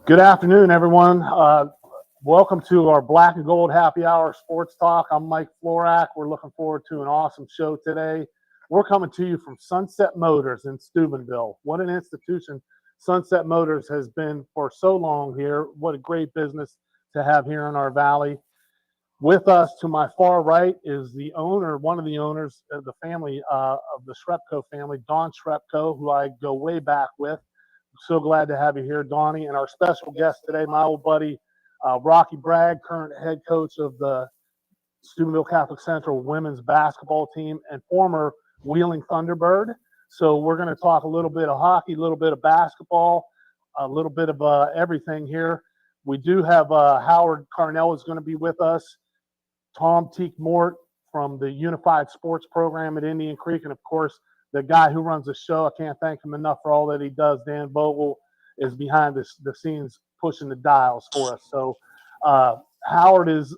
Good afternoon, everyone. Welcome to our Black and Gold Happy Hour Sports Talk. I'm Mike Florak. We're looking forward to an awesome show today. We're coming to you from Sunset Motors in Steubenville. What an institution Sunset Motors has been for so long here. What a great business to have here in our valley. With us to my far right is the owner, one of the owners of the family, of the Cherepko family, Don Cherepko, who I go way back with. So glad to have you here, Donnie. And our special guest today, my old buddy, Rocky Bragg, current head coach of the Steubenville Catholic Central women's basketball team and former Wheeling Thunderbird. So we're going to talk a little bit of hockey, a little bit of basketball, a little bit of everything here. We do have Howard Carnell is going to be with us, Tom Teak-Mort from the Unified Sports Program at Indian Creek, and of course, the guy who runs the show. I can't thank him enough for all that he does. Dan Vogel is behind the scenes pushing the dials for us. So Howard is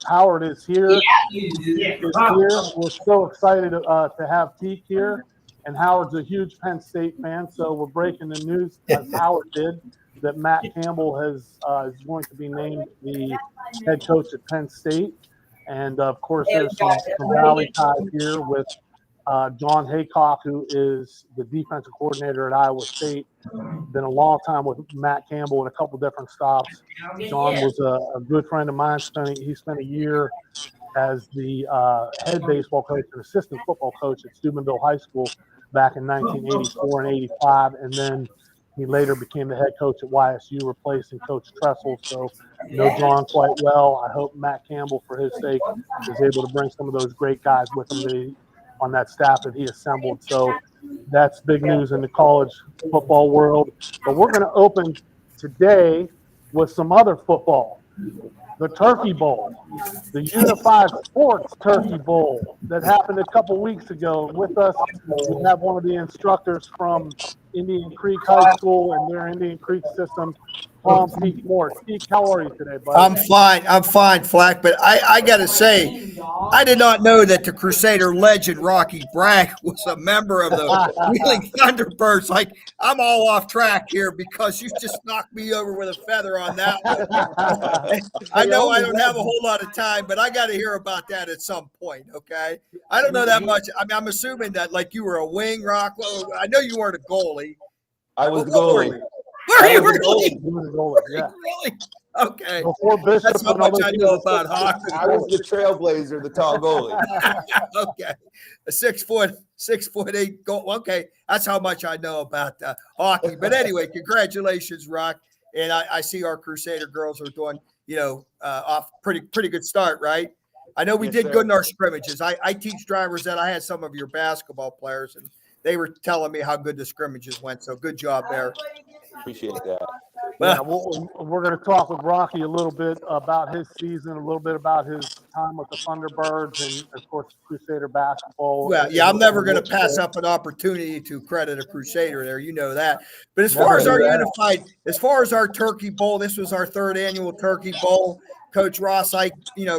here. We're so excited to have Teak here. And Howard's a huge Penn State fan, so we're breaking the news, as Howard did, that Matt Campbell is going to be named the head coach at Penn State. And, of course, there's some Valley ties here with John Haycock, who is the defensive coordinator at Iowa State. Been a long time with Matt Campbell in a couple different stops. John was a good friend of mine. He spent a year as the head baseball coach and assistant football coach at Steubenville High School back in 1984 and 85. And then he later became the head coach at YSU, replacing Coach Tressel. So know John quite well. I hope Matt Campbell, for his sake, is able to bring some of those great guys with him on that staff that he assembled. So that's big news in the college football world. But we're going to open today with some other football. The Turkey Bowl, the Unified Sports Turkey Bowl that happened a couple weeks ago. With us, we have one of the instructors from Indian Creek High School and their Indian Creek system, Tom Teak-Mort. Teak, how are you today, buddy? I'm fine, Flack, but I got to say, I did not know that the Crusader legend Rocky Bragg was a member of the Wheeling Thunderbirds. Like, I'm all off track here because you just knocked me over with a feather on that one. I know I don't have a whole lot of time, but I got to hear about that at some point, okay? I don't know that much. I mean, I'm assuming that, like, you were a wing, Rock. Well, I know you weren't a goalie. I was the goalie. Were you really? Yeah. Really? Okay. Before Bishop, That's how much I know about hockey. I was the trailblazer, the tall goalie. Okay. A 6'8" goal. Okay. That's how much I know about hockey. But anyway, congratulations, Rock. And I see our Crusader girls are doing, off pretty good start, right? I know we did good in our scrimmages. I teach drivers that. I had some of your basketball players, and they were telling me how good the scrimmages went. So good job there. Appreciate that. Yeah, we're going to talk with Rocky a little bit about his season, a little bit about his time with the Thunderbirds, and of course Crusader basketball. Well, yeah, I'm never going to pass up an opportunity to credit a Crusader there. You know that. But as far as our Turkey Bowl, this was our third annual Turkey Bowl. Coach Ross Ike,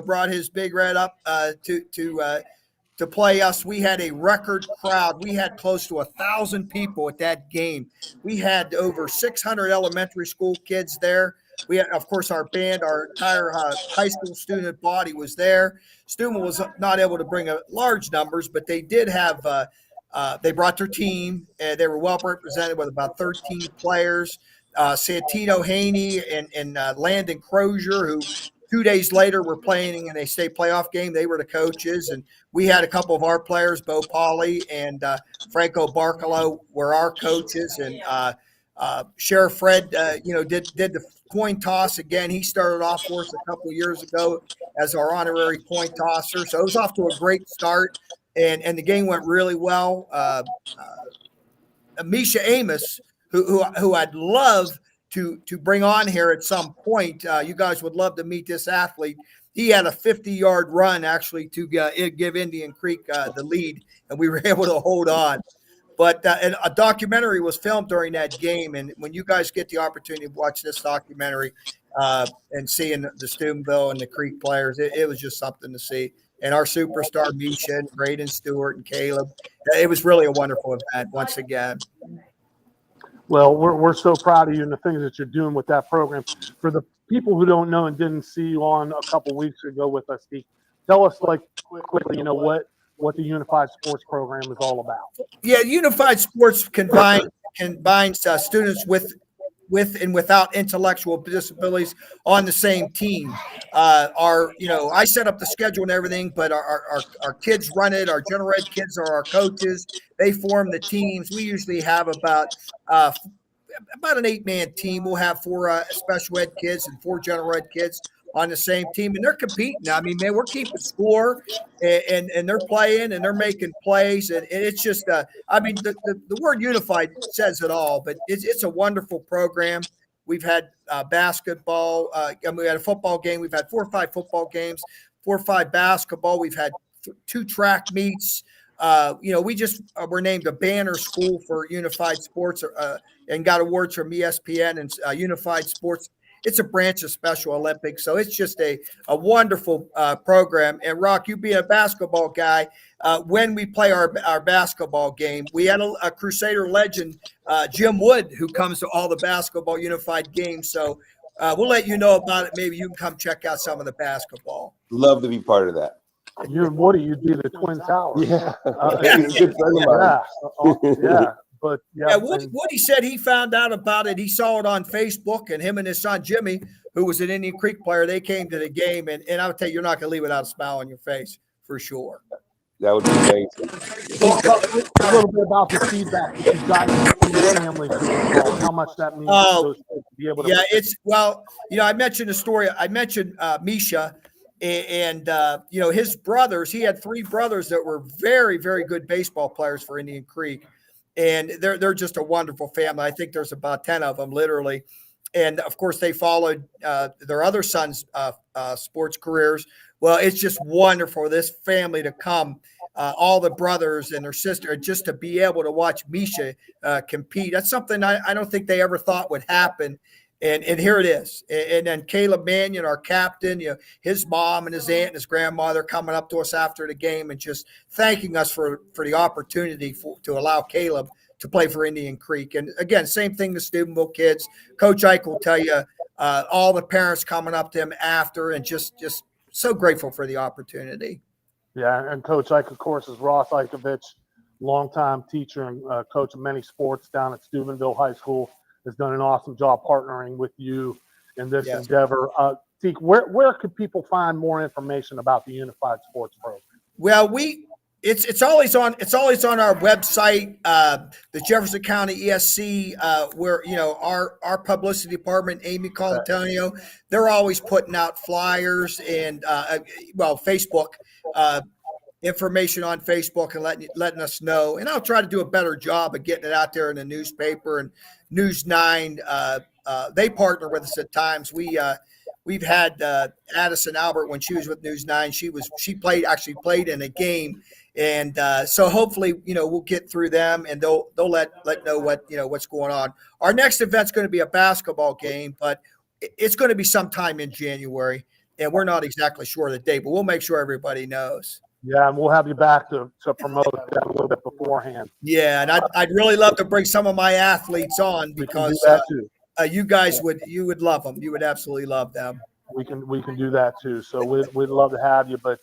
brought his Big Red up to play us. We had a record crowd. We had close to 1,000 people at that game. We had over 600 elementary school kids there. We had, of course, our band, our entire high school student body was there. Steubenville was not able to bring large numbers, but they did have they brought their team. They were well represented with about 13 players. Santino Haney and Landon Crozier, who 2 days later were playing in a state playoff game. They were the coaches, and we had a couple of our players, Bo Pauly and Franco Barcalo were our coaches, and Sheriff Fred, did the coin toss again. He started off for us a couple of years ago as our honorary coin tosser, so it was off to a great start, and the game went really well. Misha Amos, who I'd love to bring on here at some point. You guys would love to meet this athlete. He had a 50-yard run actually to give Indian Creek the lead, and we were able to hold on. But and a documentary was filmed during that game, and when you guys get the opportunity to watch this documentary and seeing the Steubenville and the Creek players, it was just something to see. And our superstar Misha and Braden Stewart and Caleb, it was really a wonderful event once again. Well, we're so proud of you and the things that you're doing with that program. For the people who don't know and didn't see you on a couple weeks ago with us, Steve, tell us like quickly, what the Unified Sports Program is all about. Yeah, Unified Sports combines students with and without intellectual disabilities on the same team. I set up the schedule and everything, but our kids run it. Our general ed kids are our coaches. They form the teams. We usually have about an 8-man team. We'll have 4 special ed kids and 4 general ed kids on the same team, and they're competing. I mean, man, we're keeping score, and they're playing and they're making plays, and it's just the word unified says it all. But it's a wonderful program. We've had basketball. We had a football game. We've had 4 or 5 football games, 4 or 5 basketball. We've had 2 track meets. We're named a banner school for Unified Sports and got awards from ESPN and Unified Sports. It's a branch of Special Olympics, so it's just a wonderful program. And Rock, you being a basketball guy, when we play our basketball game, we had a Crusader legend, Jim Wood, who comes to all the basketball Unified games. So we'll let you know about it. Maybe you can come check out some of the basketball. Love to be part of that. You and Woody, you'd be the Twin Towers. Yeah, he's a good friend of mine. Yeah. But Woody said he found out about it. He saw it on Facebook, and him and his son Jimmy, who was an Indian Creek player, they came to the game. And I would tell you, you're not going to leave without a smile on your face for sure. That would be amazing. A little bit about the feedback that you got from your family, how much that means to those kids to be able to. I mentioned the story. I mentioned Misha. And his brothers, he had 3 brothers that were very, very good baseball players for Indian Creek. And they're just a wonderful family. I think there's about 10 of them, literally. And, of course, they followed their other sons' sports careers. Well, it's just wonderful for this family to come, all the brothers and their sister, just to be able to watch Misha compete. That's something I don't think they ever thought would happen. And here it is. And then Caleb Mannion, our captain, his mom and his aunt and his grandmother coming up to us after the game and just thanking us for the opportunity to allow Caleb to play for Indian Creek. And again, same thing to Steubenville kids. Coach Ike will tell you, all the parents coming up to him after and just so grateful for the opportunity. Yeah, and Coach Ike, of course, is Ross Ikovich, longtime teacher and coach of many sports down at Steubenville High School. Has done an awesome job partnering with you in this endeavor. Teek, where could people find more information about the Unified Sports Program? Well, it's always on our website, the Jefferson County ESC, where our publicity department, Amy Colantonio, they're always putting out flyers and Facebook. Information on Facebook and letting us know. And I'll try to do a better job of getting it out there in the newspaper and News 9. They partner with us at times. We've had Addison Albert when she was with News 9. She actually played in a game. And so hopefully, we'll get through them and they'll let know what's going on. Our next event's going to be a basketball game, but it's going to be sometime in January. And we're not exactly sure of the date, but we'll make sure everybody knows. Yeah, and we'll have you back to promote that a little bit beforehand. Yeah, and I'd really love to bring some of my athletes on because you guys would love them. You would absolutely love them. We can do that too. So we'd love to have you. But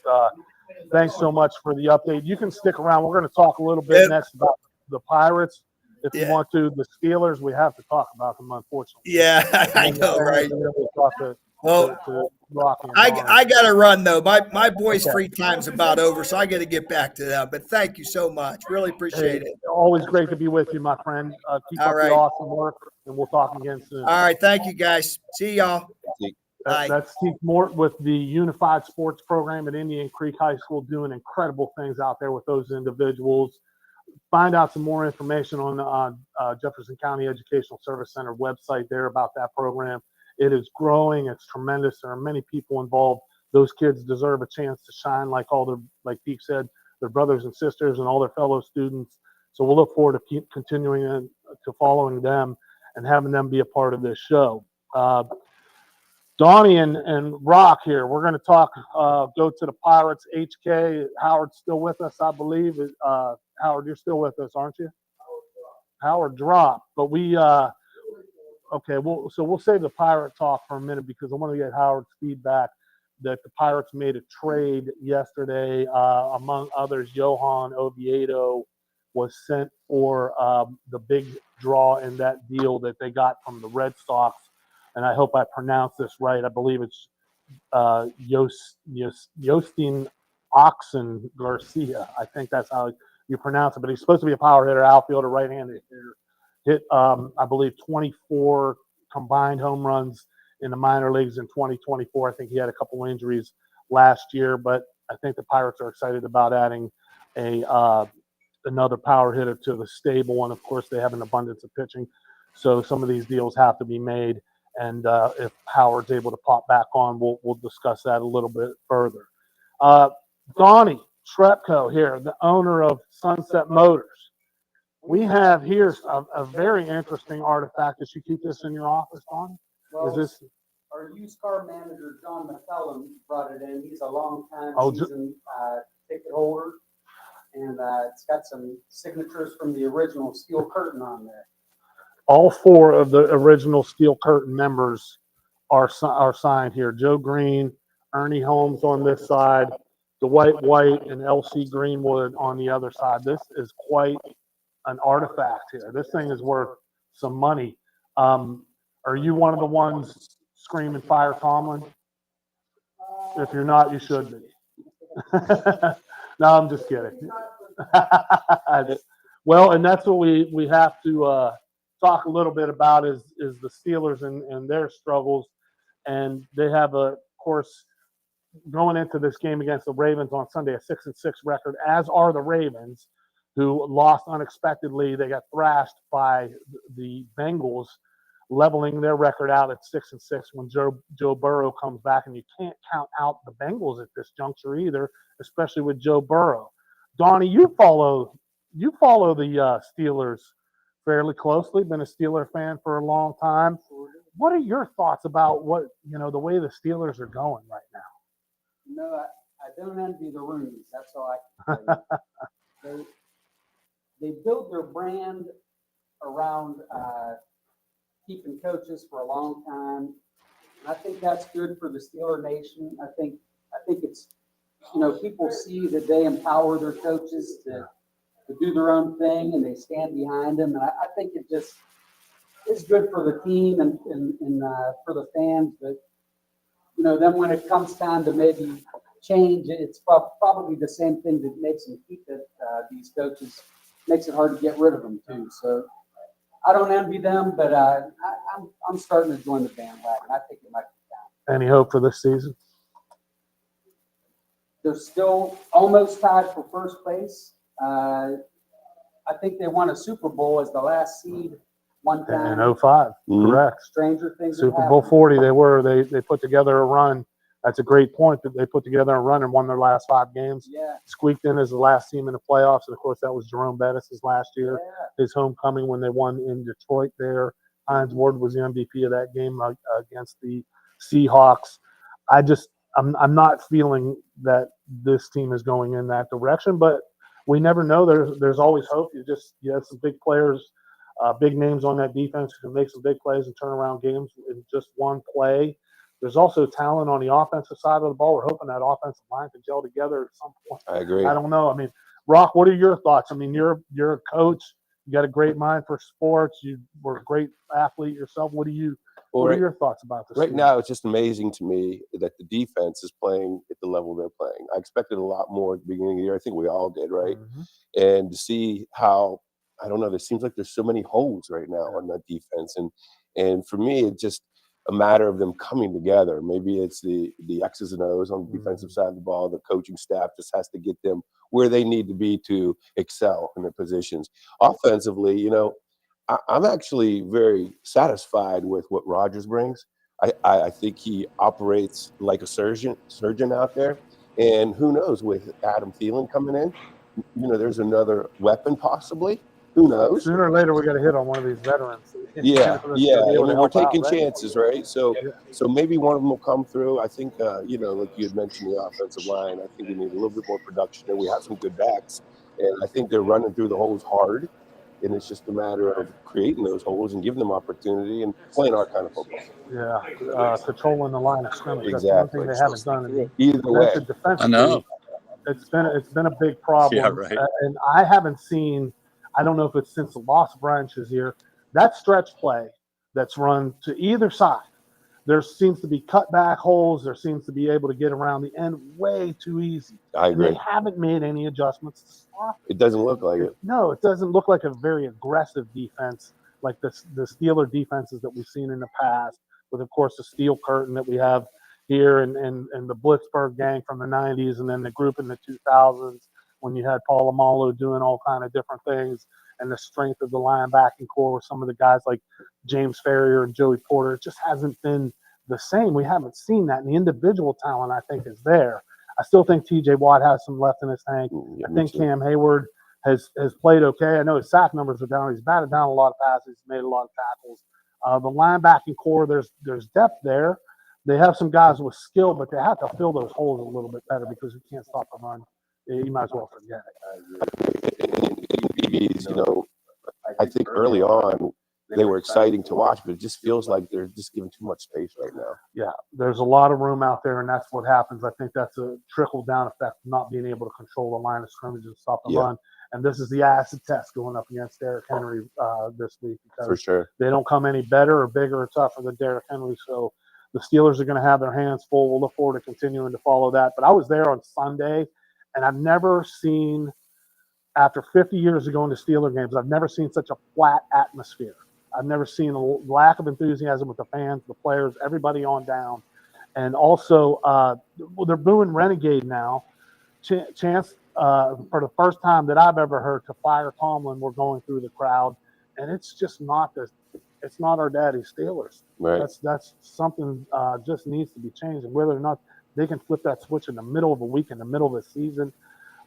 thanks so much for the update. You can stick around. We're going to talk a little bit next about the Pirates. If you want to, the Steelers, we have to talk about them, unfortunately. Yeah, I know, right? We'll talk to I got to run, though. My boys' free time's about over, so I got to get back to them. But thank you so much. Really appreciate it. Always great to be with you, my friend. Keep up the awesome work, and we'll talk again soon. All right. Thank you, guys. See y'all. That's Teek Mort with the Unified Sports Program at Indian Creek High School, doing incredible things out there with those individuals. Find out some more information on the Jefferson County Educational Service Center website there about that program. It is growing. It's tremendous. There are many people involved. Those kids deserve a chance to shine like Teek said, their brothers and sisters and all their fellow students. So we'll look forward to keep continuing to following them and having them be a part of this show. Donnie and Rock here. We're going to talk, go to the Pirates. HK, Howard's still with us, I believe. Howard, you're still with us, aren't you? Howard dropped, but we okay. We'll save the Pirate talk for a minute because I want to get Howard's feedback that the Pirates made a trade yesterday. Among others, Johan Oviedo was sent for the big draw in that deal that they got from the Red Sox, and I hope I pronounced this right. I believe it's Yostin Oxen Garcia. I think that's how you pronounce it. But he's supposed to be a power hitter, outfielder, right-handed hitter. Hit, I believe, 24 combined home runs in the minor leagues in 2024. I think he had a couple injuries last year, but I think the Pirates are excited about adding another power hitter to the stable. And of course, they have an abundance of pitching, so some of these deals have to be made. And if Howard's able to pop back on, we'll discuss that a little bit further. Donnie Cherepko here, the owner of Sunset Motors. We have here a very interesting artifact. Did you keep this in your office, Donnie? Well, Is this our used car manager, John McCullum, brought it in. He's a long-time season ticket holder, and it's got some signatures from the original Steel Curtain on there. all four of the original Steel Curtain members are signed here? Joe Green, Ernie Holmes on this side, Dwight White, and L.C. Greenwood on the other side. This is quite an artifact here. This thing is worth some money. Are you one of the ones screaming "Fire Tomlin"? If you're not, you should be. No, I'm just kidding. Well, and that's what we have to talk a little bit about is the Steelers and their struggles. And they have, of course, going into this game against the Ravens on Sunday, a 6-6 record, as are the Ravens, who lost unexpectedly. They got thrashed by the Bengals, leveling their record out at 6-6 when Joe Burrow comes back. And you can't count out the Bengals at this juncture either, especially with Joe Burrow. Donnie, you follow the Steelers fairly closely. Been a Steeler fan for a long time. What are your thoughts about the way the Steelers are going right now? I don't envy the Roonies. That's all I can tell you. They built their brand around keeping coaches for a long time. And I think that's good for the Steeler Nation. I think it's, people see that they empower their coaches to do their own thing and they stand behind them. And I think it just is good for the team and for the fans. But, then when it comes time to maybe change, it's probably the same thing that makes them keep it. These coaches makes it hard to get rid of them too. So I don't envy them, but I'm starting to join the bandwagon. I think it might be time. Any hope for this season? They're still almost tied for first place. I think they won a Super Bowl as the last seed one time. In 05, correct. Stranger things. Super Bowl 40, they put together a run. That's a great point that they put together a run and won their last 5 games. Yeah. Squeaked in as the last team in the playoffs. And, of course, that was Jerome Bettis' last year, his homecoming when they won in Detroit there. Hines Ward was the MVP of that game against the Seahawks. I'm not feeling that this team is going in that direction, but we never know. There's always hope. You have some big players, big names on that defense who can make some big plays and turn around games in just one play. There's also talent on the offensive side of the ball. We're hoping that offensive line can gel together at some point. I agree. I don't know. I mean, Rock, what are your thoughts? I mean, you're a coach. You got a great mind for sports. You were a great athlete yourself. What are your thoughts about this? Right now, it's just amazing to me that the defense is playing at the level they're playing. I expected a lot more at the beginning of the year. I think we all did, right? Mm-hmm. And to see how, I don't know, there seems like there's so many holes right now on that defense. And for me, it's just a matter of them coming together. Maybe it's the X's and O's on the defensive side of the ball. The coaching staff just has to get them where they need to be to excel in their positions. Offensively, I'm actually very satisfied with what Rodgers brings. I think he operates like a surgeon out there. And who knows, with Adam Thielen coming in, there's another weapon possibly. Who knows? Sooner or later, we got to hit on one of these veterans. Yeah. I mean, we're taking chances, right? So maybe one of them will come through. I think, like you had mentioned, the offensive line. I think we need a little bit more production there. We have some good backs, and I think they're running through the holes hard. and it's just a matter of creating those holes and giving them opportunity and playing our kind of football. Yeah, controlling the line of scrimmage. That's one Exactly. thing they haven't done. And Either way, defensively, I know. it's been a big problem. Yeah, right. And I haven't seen. I don't know if it's since the loss of Brian Shazier, that stretch play that's run to either side. There seems to be cutback holes. There seems to be able to get around the end way too easy. I And they agree. haven't made any adjustments to stop It doesn't look like it. No, it doesn't look like a very aggressive defense like the Steeler defenses that we've seen in the past, with, of course, the steel curtain that we have here and the Blitzburg gang from the 90s, and then the group in the 2000s when you had Paul Amalo doing all kind of different things, and the strength of the linebacking core with some of the guys like James Ferrier and Joey Porter. It just hasn't been the same. We haven't seen that. And the individual talent, I think, is there. I still think TJ Watt has some left in his tank. Yeah, I think Cam Hayward has played okay. I know his sack numbers are down. He's batted down a lot of passes. He's made a lot of tackles. The linebacking core, there's depth there. They have some guys with skill, but they have to fill those holes a little bit better because you can't stop the run. You might as well forget DBs, you know, I think early on they were exciting to watch, but it just feels like they're just giving too much space right now. Yeah, there's a lot of room out there, and that's what happens. I think that's a trickle-down effect of not being able to control the line of scrimmage and stop the run. And this is the acid test going up against Derrick Henry this week, because For sure. they don't come any better or bigger or tougher than Derrick Henry. So the Steelers are going to have their hands full. We'll look forward to continuing to follow that. But I was there on Sunday, and I've never seen, after 50 years of going to Steeler games, I've never seen such a flat atmosphere. I've never seen a lack of enthusiasm with the fans, the players, everybody on down. And also, they're booing Renegade now. Chance, for the first time that I've ever heard, to fire Tomlin, we're going through the crowd. And it's just not it's not our daddy Steelers. Right. That's something just needs to be changed. And whether or not they can flip that switch in the middle of a week, in the middle of the season,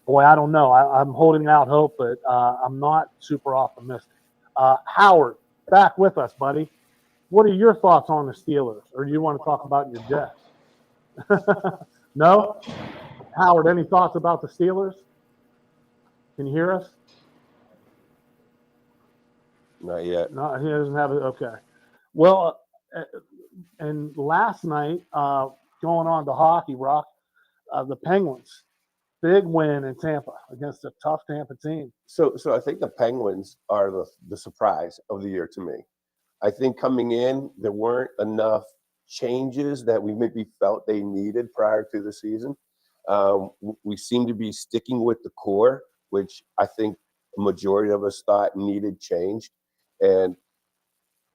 boy, I don't know. I'm holding out hope, but I'm not super optimistic. Howard, back with us, buddy. What are your thoughts on the Steelers? Or do you want to talk about your Jets? No? Howard, any thoughts about the Steelers? Can you hear us? Not yet. No, he doesn't have it. Okay. Well, and last night, going on to hockey, Rock, the Penguins, big win in Tampa against a tough Tampa team. So I think the Penguins are the surprise of the year to me. I think coming in, there weren't enough changes that we maybe felt they needed prior to the season. We seem to be sticking with the core, which I think a majority of us thought needed change. And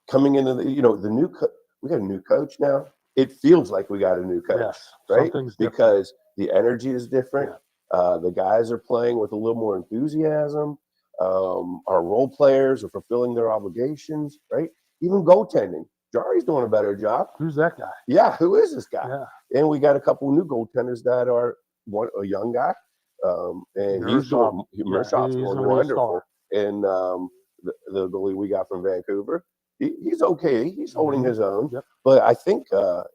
coming into we got a new coach now. It feels like we got a new coach, Yes, right? Because the energy is different. Yeah. The guys are playing with a little more enthusiasm. Our role players are fulfilling their obligations, right? Even goaltending. Jari's doing a better job. Who's that guy? Yeah, who is this guy? Yeah. And we got a couple new goaltenders that are a young guy, and he's doing wonderful. And the goalie we got from Vancouver, he's okay. He's holding his own. Yep. But I think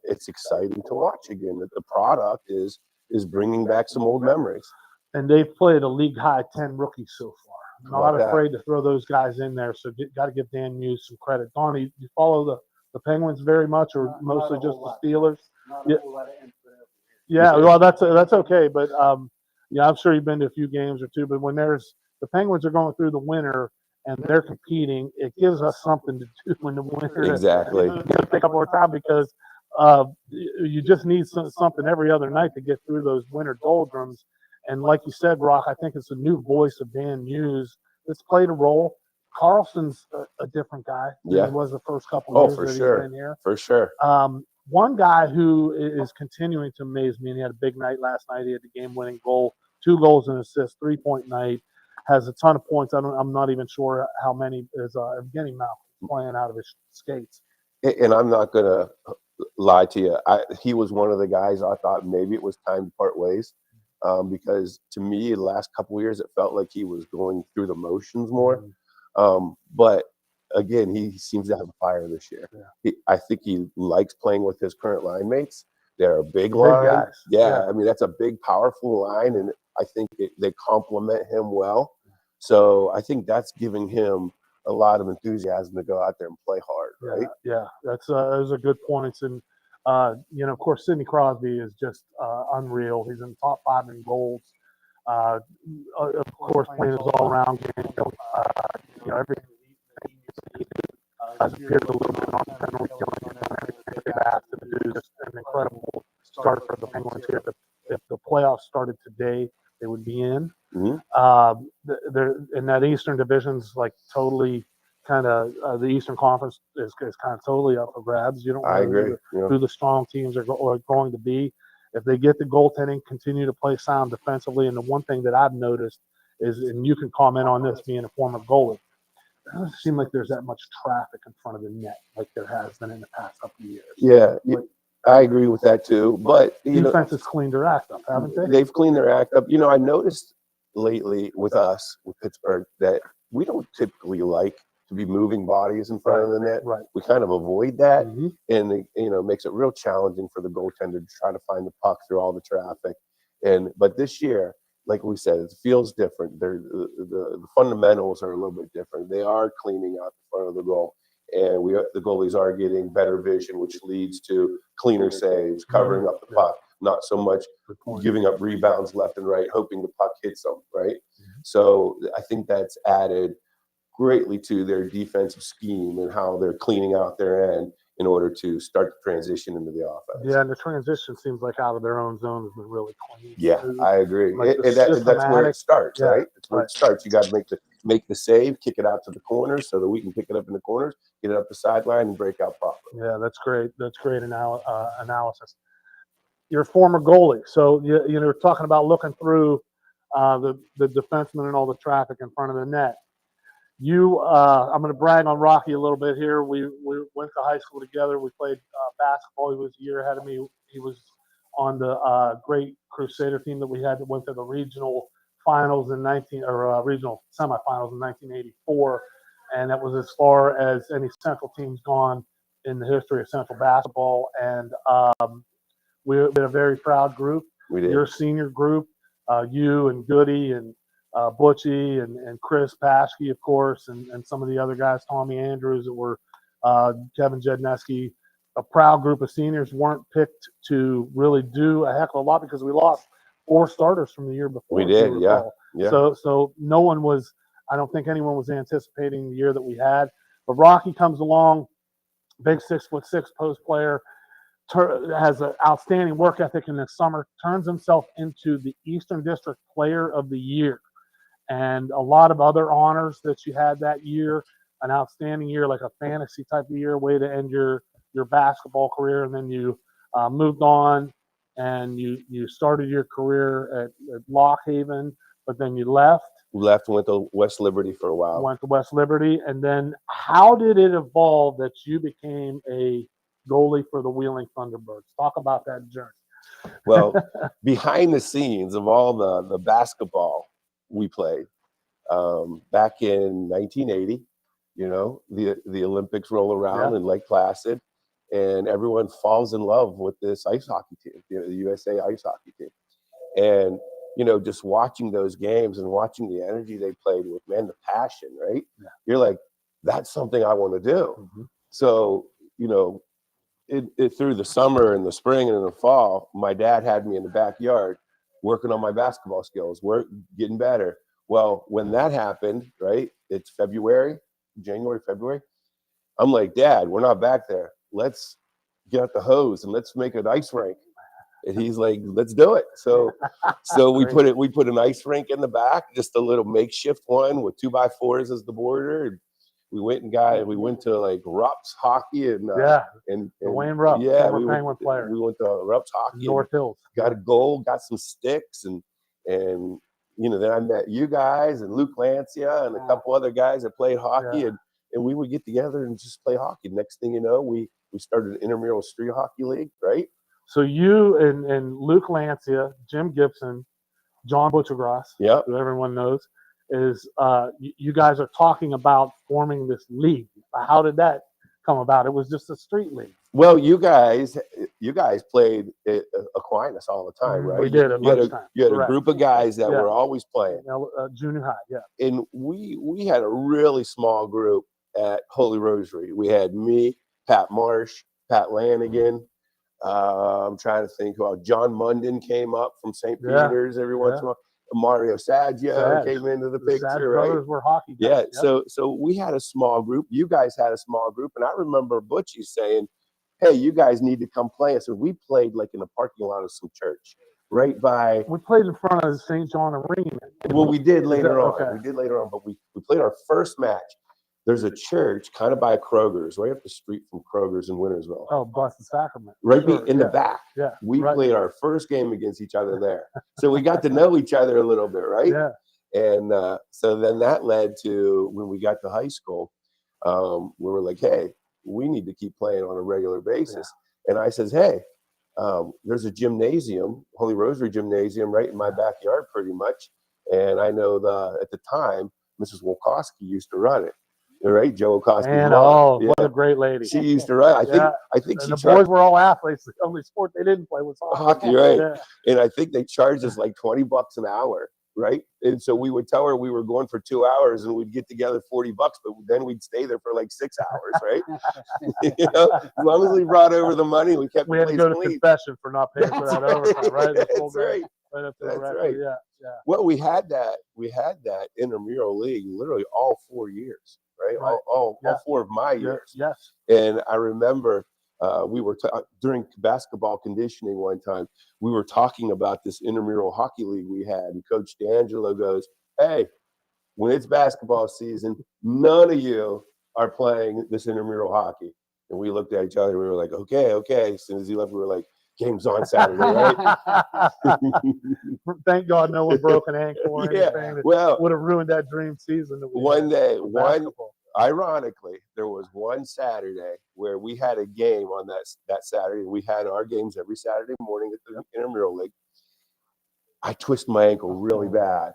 it's exciting to watch again. That the product is bringing back some old memories. And they've played a league high 10 rookies so far. How about Not afraid to throw those guys in there. So got to give Dan Muse some credit. Donnie, you follow the Penguins very much, or mostly just the Steelers? Yeah, well, that's okay. But I'm sure you've been to a few games or two. But when the Penguins are going through the winter and they're competing, it gives us something to do in the winter. Exactly. You got to take up more time, because you just need something every other night to get through those winter doldrums. And like you said, Rock, I think it's a new voice of Dan Muse that's played a role. Carlson's a different guy than he was the first couple of years that he's been here. For sure. One guy who is continuing to amaze me, and he had a big night last night. He had the game-winning goal, 2 goals and assists, 3-point night, has a ton of points. I'm not even sure how many is Evgeny Malkin playing out of his skates. And I'm not going to lie to you. He was one of the guys I thought maybe it was time to part ways. Because to me, the last couple of years, it felt like he was going through the motions more. But again, he seems to have a fire this year. Yeah. I think he likes playing with his current line mates. They're a big line. Guys. Yeah, I mean, that's a big, powerful line, and I think they complement him well. So I think that's giving him a lot of enthusiasm to go out there and play hard, right? Yeah, those are good points. And of course, Sidney Crosby is just unreal. He's in the top 5 in goals. Uh, of course, playing his all-around game. Everything he needs to do. Appeared a little bit on penalty killing and everything that has to do. Just an incredible start for the Penguins here. If the playoffs started today, they would be in. They're in that Eastern Division's like totally kind of the Eastern Conference is kind of totally up for grabs. You don't know I agree. who the strong teams are going to be. If they get the goaltending, continue to play sound defensively, and the one thing that I've noticed is, and you can comment on this being a former goalie, it doesn't seem like there's that much traffic in front of the net like there has been in the past couple of years. Yeah, I agree with that too. But defense has cleaned their act up, haven't they? They've cleaned their act up. I noticed lately with Pittsburgh, that we don't typically like to be moving bodies in front of the net. Right. We kind of avoid that, and it makes it real challenging for the goaltender to try to find the puck through all the traffic. But this year, like we said, it feels different. The fundamentals are a little bit different. They are cleaning out the front of the goal, and the goalies are getting better vision, which leads to cleaner saves, covering up the puck, not so much giving up rebounds left and right, hoping the puck hits them, right? So I think that's added greatly to their defensive scheme and how they're cleaning out their end in order to start the transition into the offense. Yeah, and the transition seems like out of their own zone has been really clean. Yeah, I agree. Like That's where it starts, right? That's where right. it starts. You got to make the save, kick it out to the corners so that we can pick it up in the corners, get it up the sideline, and break out properly. Yeah, that's great. That's great analysis. You're a former goalie, so you're talking about looking through the defenseman and all the traffic in front of the net. I'm going to brag on Rocky a little bit here. We went to high school together. We played basketball. He was a year ahead of me. He was on the great Crusader team that we had that went to the regional finals regional semifinals in 1984, and that was as far as any Central team's gone in the history of Central basketball. And we've been a very proud group. We did. Your senior group, you and Goody and Butchie and Chris Paschke, of course, and some of the other guys, Tommy Andrews, that were Kevin Jedneski. A proud group of seniors, weren't picked to really do a heck of a lot because we lost 4 starters from the year before. We did, yeah. So no one was, I don't think anyone was anticipating the year that we had. But Rocky comes along, big 6'6" post player, has an outstanding work ethic in the summer, turns himself into the Eastern District Player of the Year. And a lot of other honors that you had that year, an outstanding year, like a fantasy type of year, way to end your basketball career. And then you moved on and you started your career at Lock Haven, but then you left. Went to West Liberty for a while. Went to West Liberty. And then how did it evolve that you became a goalie for the Wheeling Thunderbirds? Talk about that journey. Well, behind the scenes of all the basketball we played back in 1980, the Olympics roll around in Lake Placid, and everyone falls in love with this ice hockey team, the USA ice hockey team. And just watching those games and watching the energy they played with, man, the passion, right? Yeah. You're like, that's something I want to do. So, through the summer and the spring and the fall, my dad had me in the backyard working on my basketball skills, getting better. Well, when that happened, right, it's January, February, I'm like, Dad, we're not back there. Let's get out the hose and let's make an ice rink. And he's like, let's do it. So we put an ice rink in the back, just a little makeshift one with 2x4s as the border. And we went to like Rupp's hockey and Wayne Rupp, former Penguin player. We went to Rupp's hockey, North Hills. Got a goal, got some sticks, and then I met you guys and Luke Lancia and a couple other guys that played hockey, and we would get together and just play hockey. Next thing you know, we started an intramural street hockey league, right? So you and Luke Lancia, Jim Gibson, John Butchergrass, who everyone knows, is you guys are talking about forming this league. How did that come about? It was just a street league. Well, you guys you guys played at Aquinas all the time, right? We did at lunchtime. You had a Correct. group of guys that Yeah. were always playing. Junior high, yeah. And we had a really small group at Holy Rosary. We had me, Pat Marsh, Pat Lanigan. I'm trying to think who else. John Munden came up from St. Peter's every once in a while. Mario Saggio came into the picture, Sag right? brothers were hockey guys. Yeah. Yep. So we had a small group. You guys had a small group, and I remember Butchie saying, "Hey, you guys need to come play." So we played like in the parking lot of some church, right by. We played in front of St. John Arena. Well, we did later on. Okay. We did later on, but we played our first match. There's a church kind of by Kroger's, right up the street from Kroger's in Wintersville. Oh, Blessed Sacrament. Right Sure, in the back. Yeah. We played our first game against each other there. So we got to know each other a little bit, right? Yeah. And so then that led to when we got to high school, we were like, hey, we need to keep playing on a regular basis. Yeah. And I says, hey, there's a gymnasium, Holy Rosary Gymnasium, right in my backyard pretty much. And I know at the time, Mrs. Wolkowski used to run it. Right, Joe Okoski's And mom. what a great lady! She used to run. I think and the boys were all athletes. The only sport they didn't play was hockey, right? Yeah. And I think they charged us like $20 an hour, right? And so we would tell her we were going for 2 hours, and we'd get together $40, but then we'd stay there for like 6 hours, right? You know, as long as we brought over the money, we kept. We had to go to confession for not paying for that overtime, right? That's right. That's right. Yeah. Well, we had that intramural league literally all 4 years. Right? All 4 of my years. Yes. And I remember we were during basketball conditioning one time, we were talking about this intramural hockey league we had. And Coach D'Angelo goes, hey, when it's basketball season, none of you are playing this intramural hockey. And we looked at each other and we were like, okay. As soon as he left, we were like, game's on Saturday, right? Thank God no one broke an ankle or anything. Well, would have ruined that dream season. Ironically, there was one Saturday where we had a game on that Saturday. We had our games every Saturday morning at the intramural league. I twisted my ankle really bad,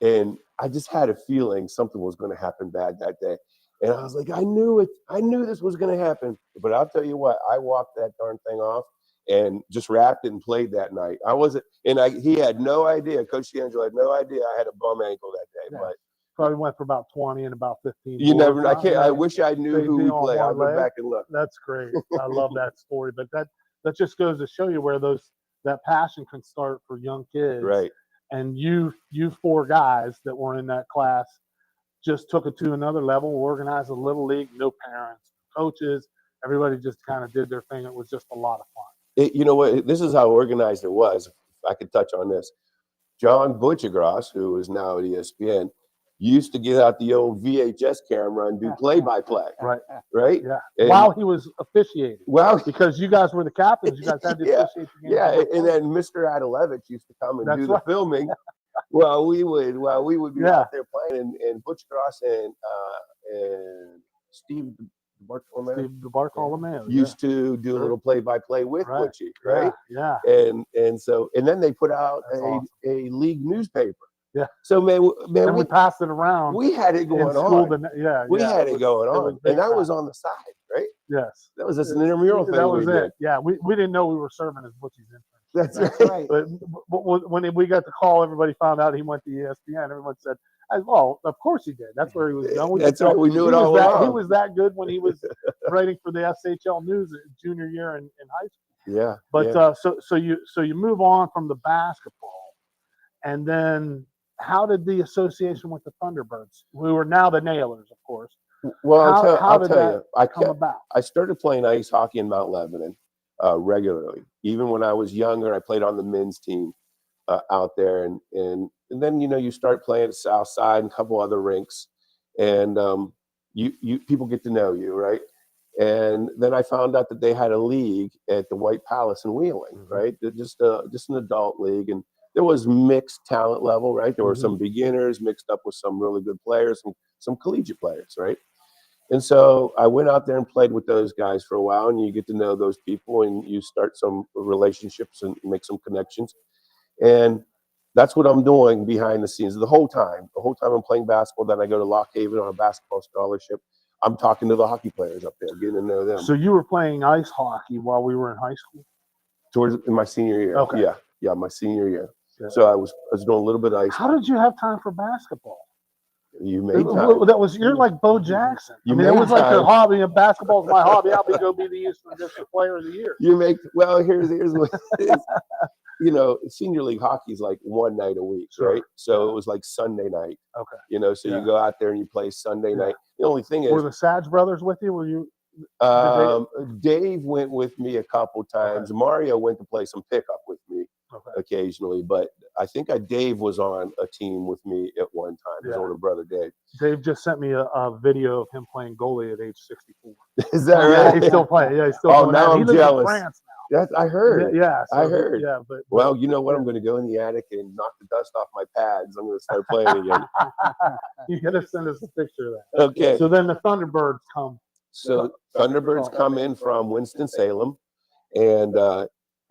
and I just had a feeling something was going to happen bad that day. And I was like, I knew it. I knew this was going to happen. But I'll tell you what, I walked that darn thing off and just wrapped it and played that night. I wasn't, and he had no idea. Coach D'Angelo had no idea I had a bum ankle that day. But probably went for about 20 and about 15. You never. I can't. I wish I knew who we played. I'll go back and look. That's great. I love that story. But that just goes to show you where that passion can start for young kids. Right. And you 4 guys that were in that class just took it to another level, organized a little league, no parents, coaches, everybody just kind of did their thing. It was just a lot of fun. You know what? This is how organized it was. If I could touch on this. John Butchergross, who is now at ESPN, used to get out the old VHS camera and do play-by-play. Right? Yeah. And while he was officiating. Well, because you guys were the captains, you guys had to officiate the game. Yeah, and then Mr. Adalevich used to come and do the filming. While we would be out there playing, and Butchergross and Steve Bartolomeo used to do a little play-by-play with Butchie, right? Yeah. And then they put out a league newspaper. Yeah. So man, we passed it around. We had it going on. We had it going on, and that was on the side, right? Yes. That was just an intramural thing. That was it. Yeah, we didn't know we were serving as Butchie's intern. That's right. But when we got the call, everybody found out he went to ESPN. Everyone said, "Well, of course he did. That's where he was going." That's right. We knew it all along. He was that good when he was writing for the SHL News junior year in high school. Yeah. But so you move on from the basketball, and then how did the association with the Thunderbirds, who are now the Nailers, of course? Well, I'll tell you, about? I started playing ice hockey in Mount Lebanon regularly. Even when I was younger, I played on the men's team out there, and then you start playing at South Side and a couple other rinks, and you people get to know you, right? And then I found out that they had a league at the White Palace in Wheeling, right? Just an adult league, and there was mixed talent level, right? There were some beginners mixed up with some really good players, some collegiate players, right? And so I went out there and played with those guys for a while, and you get to know those people, and you start some relationships and make some connections. And that's what I'm doing behind the scenes the whole time. The whole time I'm playing basketball, then I go to Lock Haven on a basketball scholarship. I'm talking to the hockey players up there, getting to know them. So you were playing ice hockey while we were in high school? Towards in my senior year. Okay. Yeah, my senior year. Yeah. So I was doing a little bit of ice. How did you have time for basketball? You made time. You're like Bo Jackson. You I mean, it made was like your time. hobby, and basketball's my hobby. I'll be go be the Eastern District Player of the Year. You make here's what it is. You know, senior league hockey is like one night a week, Sure. right? So it was like Sunday night. Okay. You know, so you go out there and you play Sunday night. The only thing Were is, the Sage brothers with you? Were you? Dave went with me a couple times. Okay. Mario went to play some pickup with me occasionally, but I think Dave was on a team with me at one time. His older brother, Dave. Dave just sent me a video of him playing goalie at age 64. Is that right? Yeah, he's still playing. Yeah, he's still Oh, doing now that. I'm He lives jealous. in France now. I heard. Yeah, so I heard. Yeah, but well, you know what? I'm going to go in the attic and knock the dust off my pads. I'm going to start playing again. You got to send us a picture of that. Okay. So then the Thunderbirds come. So Thunderbirds come in from Winston-Salem, and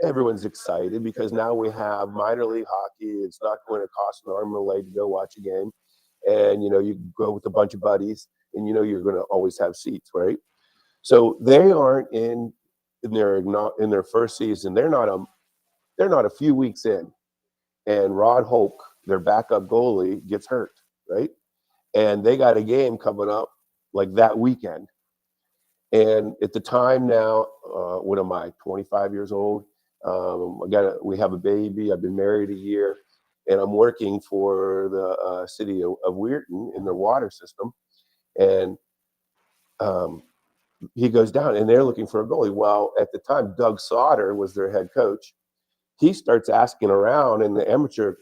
everyone's excited because now we have minor league hockey. It's not going to cost an arm and a leg to go watch a game, and you go with a bunch of buddies, and you're going to always have seats, right? So they aren't in their first season. They're not a few weeks in, and Rod Hoke, their backup goalie, gets hurt, right? And they got a game coming up like that weekend. And at the time now, what am I, 25 years old? We have a baby. I've been married a year, and I'm working for the city of Weirton in their water system. And he goes down, and they're looking for a goalie. Well, at the time, Doug Sauter was their head coach. He starts asking around at the amateur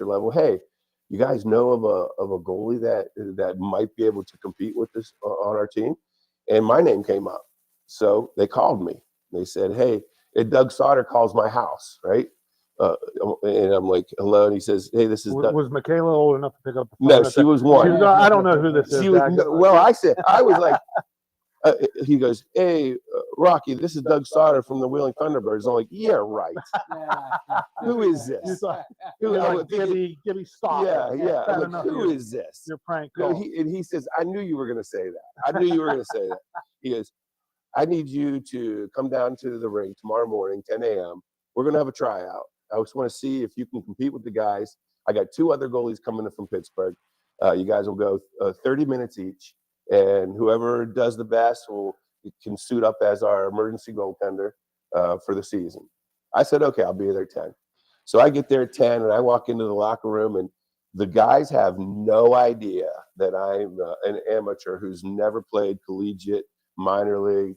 level, hey, you guys know of a goalie that might be able to compete with us on our team? And my name came up. So they called me. They said, hey, Doug Sauter calls my house, right? And I'm like, hello. And he says, hey, this is Doug. Was Michaela old enough to pick up the phone? No, she was one. I don't know who this is. I was like, he goes, hey, Rocky, this is Doug Sauter from the Wheeling Thunderbirds. I'm like, yeah, right. Who is this? Gibby, stop. Yeah. I'm like, who is this? Your prank call. And he says, I knew you were going to say that. I knew you were going to say that. He goes, I need you to come down to the rink tomorrow morning, 10 a.m. We're going to have a tryout. I just want to see if you can compete with the guys. I got 2 other goalies coming in from Pittsburgh. You guys will go 30 minutes each. And whoever does the best can suit up as our emergency goaltender for the season. I said, okay, I'll be there at 10. So I get there at 10, and I walk into the locker room, and the guys have no idea that I'm an amateur who's never played collegiate, minor league.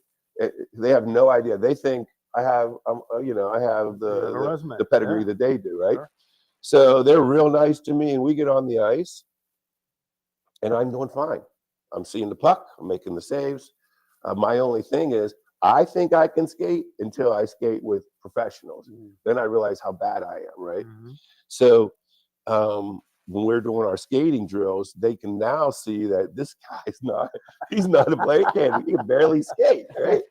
They have no idea. They think I have, the pedigree that they do, right? Sure. So they're real nice to me, and we get on the ice, and I'm doing fine. I'm seeing the puck. I'm making the saves. My only thing is, I think I can skate until I skate with professionals. Mm-hmm. Then I realize how bad I am, right? Mm-hmm. So when we're doing our skating drills, they can now see that this guy's he's not a play candidate. He can barely skate, right?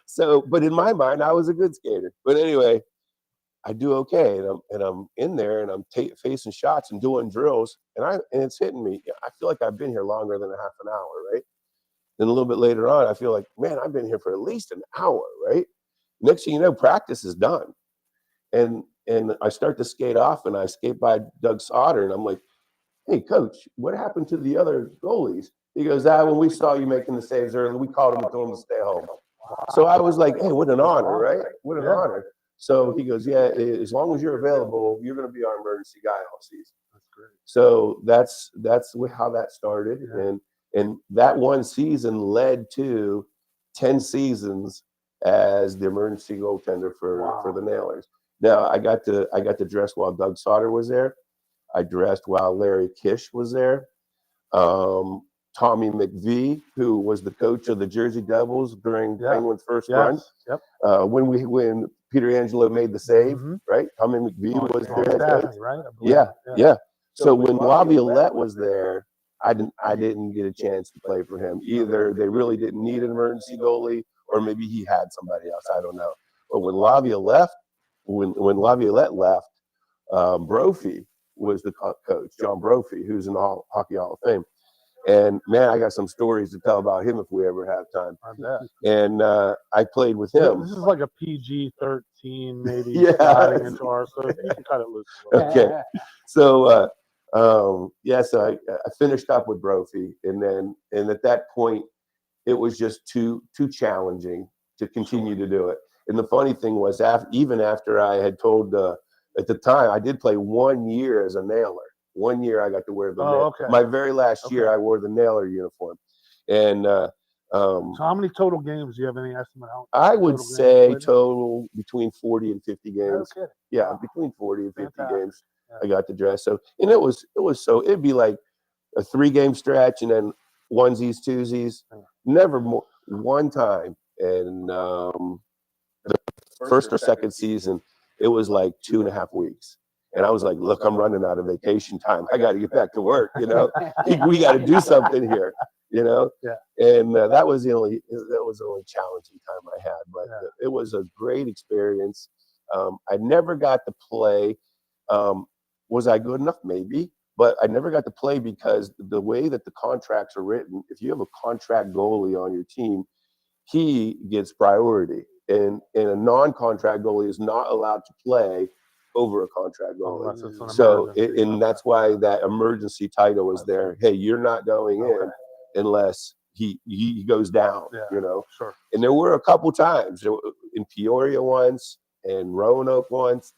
So, but in my mind, I was a good skater. But anyway, I do okay, and I'm in there, and I'm facing shots and doing drills, and it's hitting me. I feel like I've been here longer than a half an hour, right? Then a little bit later on, I feel like, man, I've been here for at least an hour, right? Next thing you know, practice is done, and I start to skate off, and I skate by Doug Sauter, and I'm like, hey, coach, what happened to the other goalies? He goes, when we saw you making the saves early, we called them and told them to stay home. So I was like, hey, what an honor, right? What an honor. So he goes, yeah, as long as you're available, you're going to be our emergency guy all season. That's great. So that's how that started. Yeah. And that one season led to 10 seasons as the emergency goaltender for the Nailers. Now I got to dress while Doug Sauter was there. I dressed while Larry Kish was there. Tommy McVie, who was the coach of the Jersey Devils during Penguins' first run. Yep. When Peter Angelo made the save, right? Tommy McVie was there, right? Yeah. So when Laviolette was there, I didn't get a chance to play for him. Either they really didn't need an emergency goalie, or maybe he had somebody else. I don't know. But when Laviolette left, Brophy was the coach, John Brophy, who's in the Hockey Hall of Fame. And man, I got some stories to tell about him if we ever have time. I bet. And I played with him. This is like a PG-13, maybe Yeah. sliding into our, so you can cut it loose a little. Okay. So so I finished up with Brophy, and at that point, it was just too challenging to continue to do it. And the funny thing was, even after I had told, at the time, I did play 1 year as a nailer. 1 year I got to wear the okay. my very last year I wore the nailer uniform. And so how many total games do you have any estimate? I would say total between 40 and 50 games. Okay. Yeah, between 40 and 50 games Yeah. I got to dress. So, and it was so it'd be like a 3-game stretch and then onesies, twosies, never more one time. And the first or second season, it was like 2.5 weeks. And I was like, look, I'm running out of vacation time. I got to get back to work, we got to do something here, Yeah. And that was the only challenging time I had, but it was a great experience. I never got to play. Was I good enough? Maybe, but I never got to play because the way that the contracts are written, if you have a contract goalie on your team, he gets priority, and a non-contract goalie is not allowed to play over a contract goalie. So, and that's why that emergency title is there. Hey, you're not going in unless he goes down, Sure. And there were a couple times in Peoria once and Roanoke once,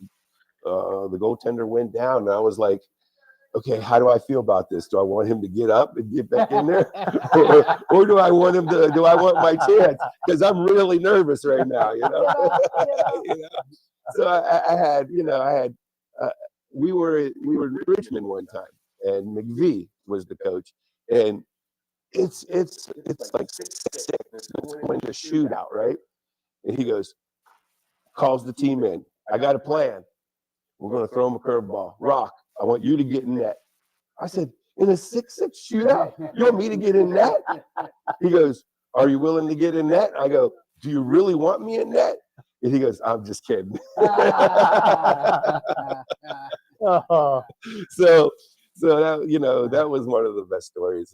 the goaltender went down, and I was like, okay, how do I feel about this? Do I want him to get up and get back in there, or do I want my chance? Because I'm really nervous right now, So I had, we were in Richmond one time, and McVie was the coach, and it's like 6-6, it's going to shootout, right? And he calls the team in. I got a plan. We're going to throw him a curveball. Rock, I want you to get in net. I said, in a 6-6 shootout, you want me to get in net? He goes, are you willing to get in net? I go, do you really want me in net? And he goes, I'm just kidding. So that, that was one of the best stories.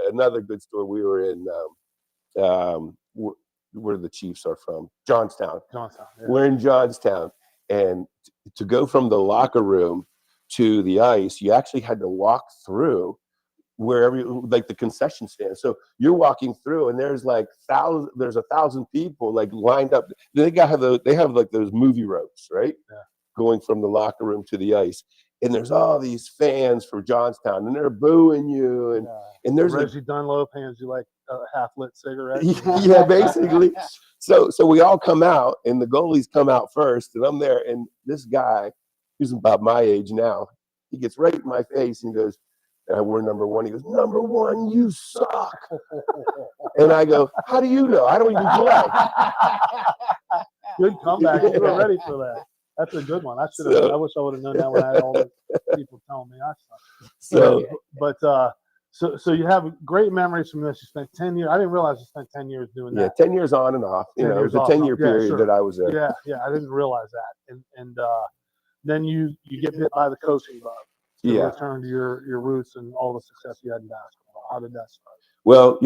Another good story, we were in where the Chiefs are from, Johnstown. Yeah. We're in Johnstown, and to go from the locker room to the ice, you actually had to walk through wherever, like the concession stand. So you're walking through, and there's like 1,000 people like lined up. They have like those movie ropes, right? Yeah. Going from the locker room to the ice, and there's all these fans for Johnstown, and they're booing you, and there's Reggie Dunlop hands you like a half-lit cigarette. Yeah, basically. So we all come out, and the goalies come out first, and I'm there, and this guy, who's about my age now, he gets right in my face and goes, we're number one. He goes, number one, you suck. And I go, how do you know? I don't even play. Good comeback. You were ready for that. That's a good one. I wish I would have known that when I had all the people telling me I suck. So you have great memories from this. You spent 10 years. I didn't realize you spent 10 years doing that. Yeah, 10 years on and off. It was a 10-year period that I was there. Yeah, I didn't realize that. And then you get bit by the coaching bug. To return to your roots and all the success you had in basketball. How did that start? Well,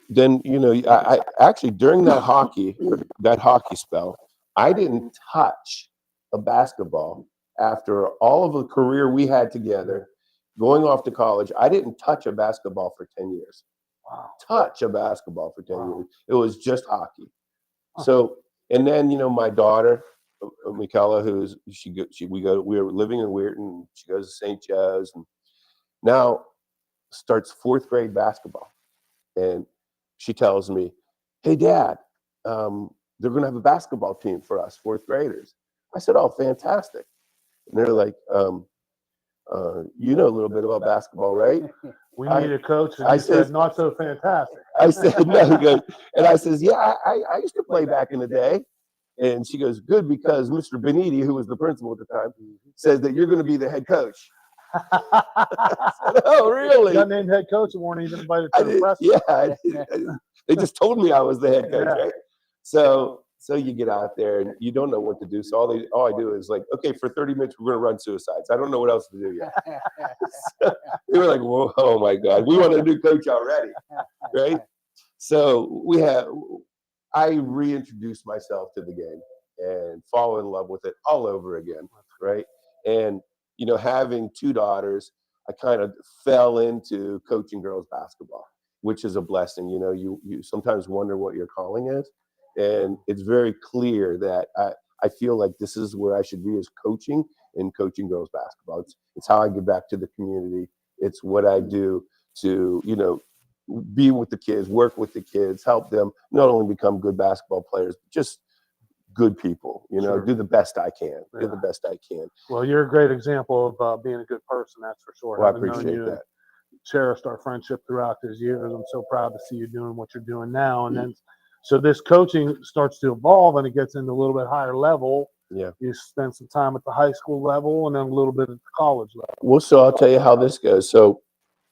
then I actually, during that hockey spell, I didn't touch a basketball after all of the career we had together. Going off to college, I didn't touch a basketball for 10 years. Wow. Touch a basketball for 10 years. It was just hockey. So, and then my daughter, Michaela, we were living in Weirton. She goes to St. Joe's, and now starts 4th grade basketball. And she tells me, "Hey, Dad, they're going to have a basketball team for us 4th graders." I said, "Oh, fantastic!" And they're like, "You know a little bit about basketball, right?" We need a coach. And I said, "Not so fantastic." I said, "No." He goes, and I says, "Yeah, I used to play back in the day." And she goes, "Good, because Mr. Beniti, who was the principal at the time, says that you're going to be the head coach." I said, "Oh, really?" You got named head coach and weren't even invited to the press. Yeah, they just told me I was the head coach, right? So So you get out there and you don't know what to do. So all I do is like, okay, for 30 minutes, we're going to run suicides. I don't know what else to do yet. So they were like, whoa, oh my God, we want a new coach already, right? So I reintroduced myself to the game and fall in love with it all over again, right? And, having two daughters, I kind of fell into coaching girls basketball, which is a blessing. You sometimes wonder what your calling is. And it's very clear that I feel like this is where I should be, is coaching and coaching girls basketball. It's how I give back to the community. It's what I do to, be with the kids, work with the kids, help them not only become good basketball players, but just good people, Sure. do the best I can, Yeah. do the best I can. Well, you're a great example of being a good person, that's for sure. Well, I Having known appreciate you that. and cherished our friendship throughout these years. I'm so proud to see you doing what you're doing now. And then, so this coaching starts to evolve and it gets into a little bit higher level. Yeah. You spend some time at the high school level and then a little bit at the college level. Well, so I'll tell you how this goes. So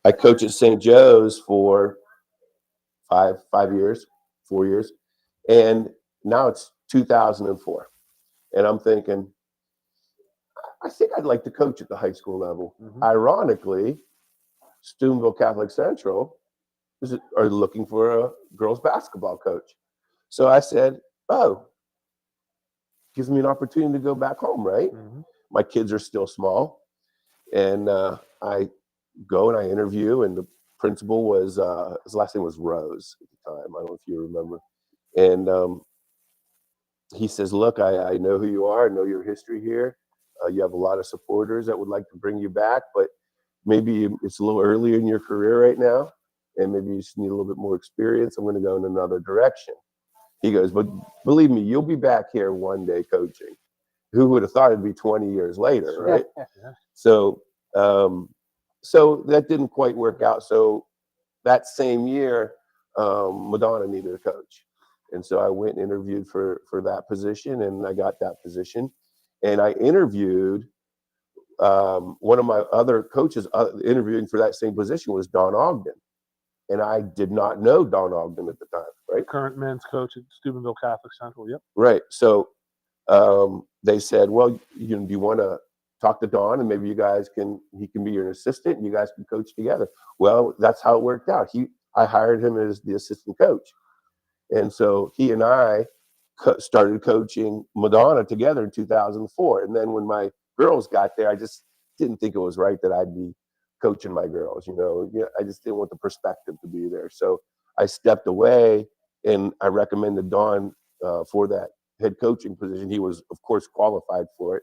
I coach at St. Joe's for 4 years, and now it's 2004, and I'm thinking, I think I'd like to coach at the high school level. Mhm. Ironically, Steubenville Catholic Central are looking for a girls basketball coach. So I said, oh, gives me an opportunity to go back home, right? Mhm. My kids are still small, and I go and I interview, and the principal was his last name was Rose at the time. I don't know if you remember. And he says, look, I know who you are. I know your history here. You have a lot of supporters that would like to bring you back, but maybe it's a little earlier in your career right now, and maybe you just need a little bit more experience. I'm going to go in another direction. He goes, but believe me, you'll be back here one day coaching. Who would have thought it'd be 20 years later, right? Yeah. So that didn't quite work out. So that same year, Madonna needed a coach. And so I went and interviewed for that position, and I got that position. And I interviewed one of my other coaches interviewing for that same position was Don Ogden. And I did not know Don Ogden at the time, right? Current men's coach at Steubenville Catholic Central. Yep. Right. So they said, well, do you want to talk to Don, and maybe he can be your assistant and you guys can coach together. Well, that's how it worked out. I hired him as the assistant coach. And so he and I started coaching Madonna together in 2004. And then when my girls got there, I just didn't think it was right that I'd be coaching my girls. I just didn't want the perspective to be there. So I stepped away, and I recommended Don for that head coaching position. He was, of course, qualified for it.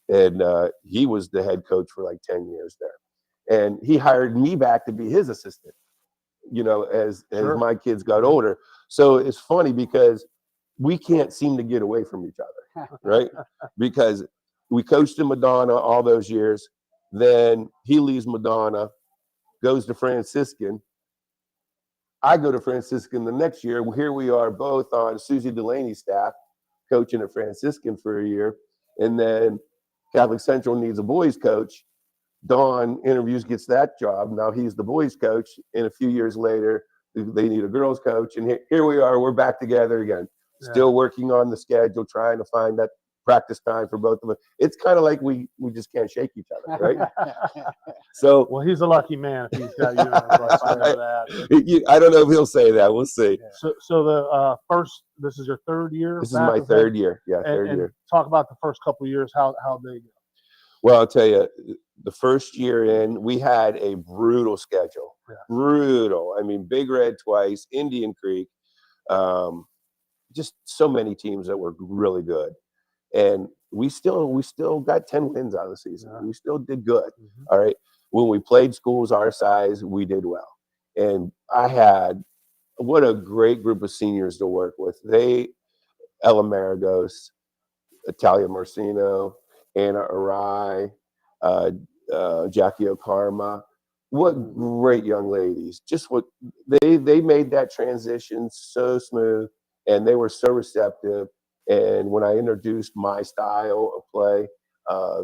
And he was the head coach for like 10 years there. And he hired me back to be his assistant, as Sure. my kids got older. So it's funny because we can't seem to get away from each other, right? Because we coached in Madonna all those years. Then he leaves Madonna, goes to Franciscan. I go to Franciscan the next year. Here we are both on Susie Delaney's staff, coaching at Franciscan for a year. And then Catholic Central needs a boys coach. Don interviews, gets that job. Now he's the boys coach. And a few years later, they need a girls coach. And here we are. We're back together again. Yeah. Still working on the schedule, trying to find that practice time for both of us. It's kind of like we just can't shake each other, right? So, well, he's a lucky man if he's got you in his life. I know that. I don't know if he'll say that. We'll see. So the this is your third year? This is my third year. Yeah, third and year. Talk about the first couple of years, how they go. Well, I'll tell you, the first year in, we had a brutal schedule. Yeah. Brutal. I mean, Big Red twice, Indian Creek, just so many teams that were really good. And we still got 10 wins out of the season. Yeah. We still did good. Mm-hmm. All right. When we played schools our size, we did well. And what a great group of seniors to work with. Ella Maragos, Italia Marcino, Anna Arai, Jackie Okarma. What great young ladies. Just what they made that transition so smooth, and they were so receptive. And when I introduced my style of play,